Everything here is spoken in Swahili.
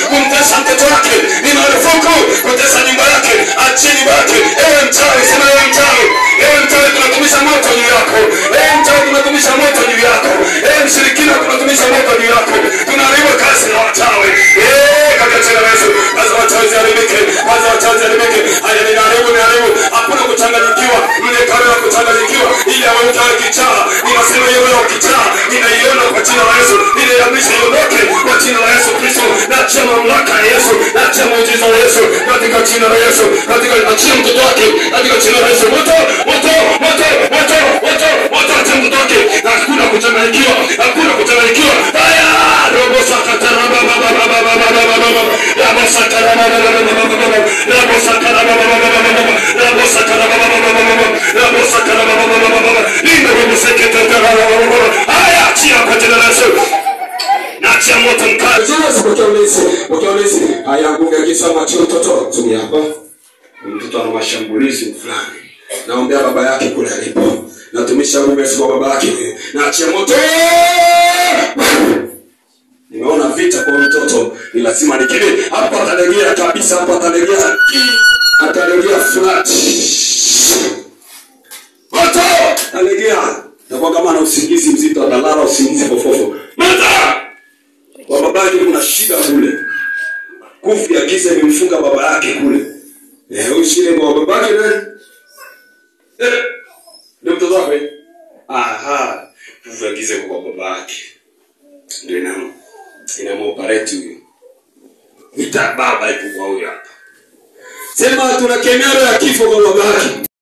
kumtesa mtoto wake, ni marufuku kutesa nyumba yake, acheni baki. Ewe mchawi, sema ewe mchawi. Ewe mchawi, tunatumisha moto juu yako. Ewe mchawi, tunatumisha moto juu yako. Ewe mshirikina, tunatumisha moto juu yako. Tunaharibu kazi na wachawi. Katika jina la Yesu, kazi wachawi ziharibike, kazi wachawi ziharibike. Haya ni haribu. Hakuna kuchanganyikiwa, mlekano wa kuchanganyikiwa ili awe mchawi kichaa. Ninasema hiyo leo kichaa, ninaiona kwa jina la Yesu. Ninaiamisha iondoke kwa jina la Yesu Kristo. Nachia mamlaka ya Yesu, nachia muujiza wa Yesu katika jina la Yesu, katika achia mtoto wake katika jina la Yesu. Moto achia mtoto wake. Hakuna kuchanganyikiwa, hakuna kuchanganyikiwa. Haya robo sakatara baba robo sakatara haya achia kwa jina la Yesu. Nachia moto mkali. Ukiolezi. Haya nguvu ya giza machio mtoto. Tumia hapa. Mtoto ana mashambulizi fulani. Naombea baba yake kule alipo. Natumisha nguvu ya kwa baba yake. Nachia moto. Nimeona vita kwa mtoto. Ni lazima nikili. Hapa atalegea kabisa, hapa atalegea. Atalegea flat. Moto! Atalegea. Takuwa kama ana usingizi mzito, atalala usingizi fofofo. Moto! Kwa baba yake kuna shida kule. Nguvu ya giza imemfunga baba yake kule. Ushinde kwa baba yake nani? Ndio mtoto wako. Aha. Nguvu ya giza kwa baba yake. Ndio inamoperate huyo. Vita baba ipo kwa huyo hapa. Sema tunakemea roho ya kifo kwa baba yake.